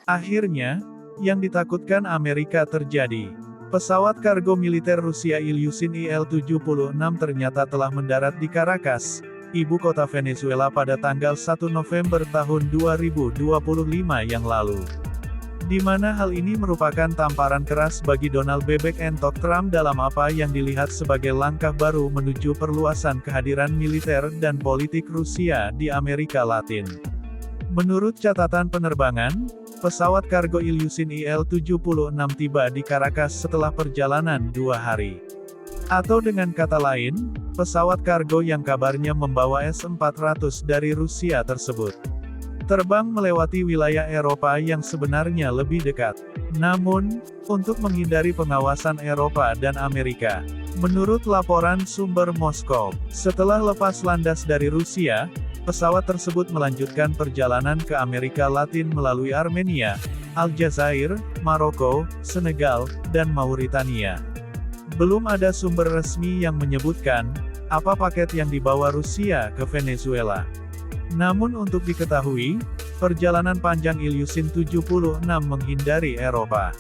Akhirnya, yang ditakutkan Amerika terjadi. Pesawat kargo militer Rusia Ilyushin Il-76 ternyata telah mendarat di Caracas, ibu kota Venezuela pada tanggal 1 November tahun 2025 yang lalu. Di mana hal ini merupakan tamparan keras bagi Donald Bebek Entok Trump dalam apa yang dilihat sebagai langkah baru menuju perluasan kehadiran militer dan politik Rusia di Amerika Latin. Menurut catatan penerbangan, pesawat kargo Ilyushin Il-76 tiba di Caracas setelah perjalanan 2 hari. Atau dengan kata lain, pesawat kargo yang kabarnya membawa S-400 dari Rusia tersebut terbang melewati wilayah Eropa yang sebenarnya lebih dekat. Namun, untuk menghindari pengawasan Eropa dan Amerika, menurut laporan sumber Moskow, setelah lepas landas dari Rusia, pesawat tersebut melanjutkan perjalanan ke Amerika Latin melalui Armenia, Aljazair, Maroko, Senegal, dan Mauritania. Belum ada sumber resmi yang menyebutkan apa paket yang dibawa Rusia ke Venezuela. Namun untuk diketahui, perjalanan panjang Ilyushin 76 menghindari Eropa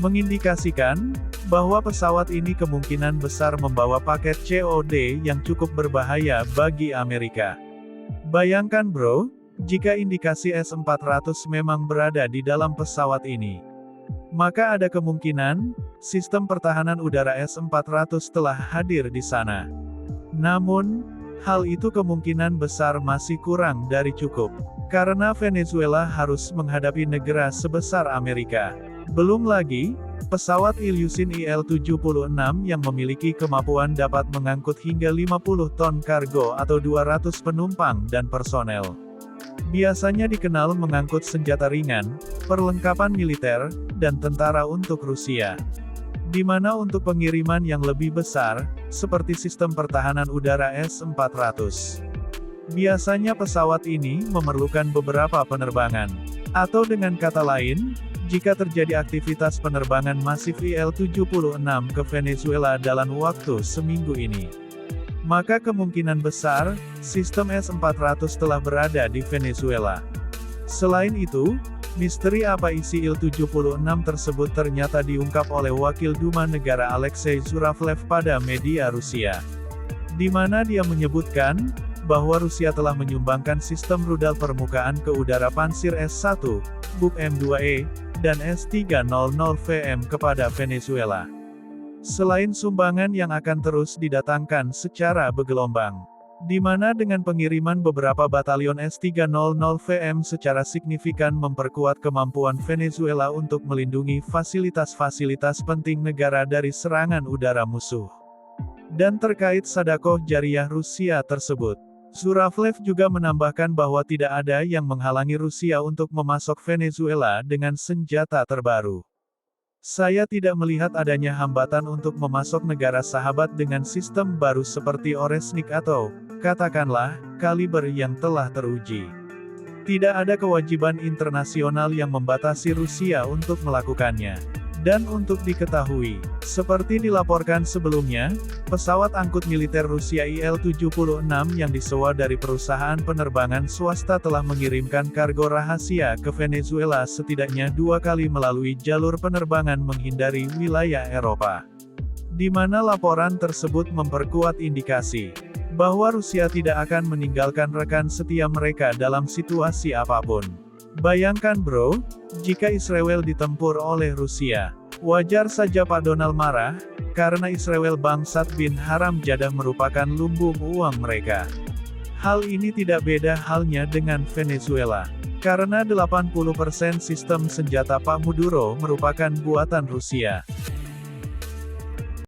mengindikasikan bahwa pesawat ini kemungkinan besar membawa paket COD yang cukup berbahaya bagi Amerika. Bayangkan bro, jika indikasi S-400 memang berada di dalam pesawat ini, maka ada kemungkinan sistem pertahanan udara S-400 telah hadir di sana. Namun, hal itu kemungkinan besar masih kurang dari cukup, karena Venezuela harus menghadapi negara sebesar Amerika. Belum lagi, pesawat Ilyushin Il-76 yang memiliki kemampuan dapat mengangkut hingga 50 ton kargo atau 200 penumpang dan personel. Biasanya dikenal mengangkut senjata ringan, perlengkapan militer, dan tentara untuk Rusia. Di mana untuk pengiriman yang lebih besar, seperti sistem pertahanan udara S-400. Biasanya pesawat ini memerlukan beberapa penerbangan. Atau dengan kata lain, jika terjadi aktivitas penerbangan masif Il-76 ke Venezuela dalam waktu seminggu ini, maka kemungkinan besar, sistem S-400 telah berada di Venezuela. Selain itu, misteri apa isi Il-76 tersebut ternyata diungkap oleh Wakil Duma Negara Alexei Zhuravlev pada media Rusia. Di mana dia menyebutkan bahwa Rusia telah menyumbangkan sistem rudal permukaan ke udara Pansir S-1, Buk M2E, dan S-300VM kepada Venezuela. Selain sumbangan yang akan terus didatangkan secara bergelombang, di mana dengan pengiriman beberapa batalion S-300VM secara signifikan memperkuat kemampuan Venezuela untuk melindungi fasilitas-fasilitas penting negara dari serangan udara musuh. Dan terkait Sadaqoh Jariyah Rusia tersebut, Zhuravlev juga menambahkan bahwa tidak ada yang menghalangi Rusia untuk memasok Venezuela dengan senjata terbaru. Saya tidak melihat adanya hambatan untuk memasok negara sahabat dengan sistem baru seperti Oresnik atau, katakanlah, kaliber yang telah teruji. Tidak ada kewajiban internasional yang membatasi Rusia untuk melakukannya. Dan untuk diketahui, seperti dilaporkan sebelumnya, pesawat angkut militer Rusia Il-76 yang disewa dari perusahaan penerbangan swasta telah mengirimkan kargo rahasia ke Venezuela setidaknya 2 kali melalui jalur penerbangan menghindari wilayah Eropa. Di mana laporan tersebut memperkuat indikasi bahwa Rusia tidak akan meninggalkan rekan setia mereka dalam situasi apapun. Bayangkan bro, jika Israel ditempur oleh Rusia. Wajar saja Pak Donald marah, karena Israel bangsat bin haram jadah merupakan lumbung uang mereka. Hal ini tidak beda halnya dengan Venezuela. Karena 80% sistem senjata Pak Maduro merupakan buatan Rusia.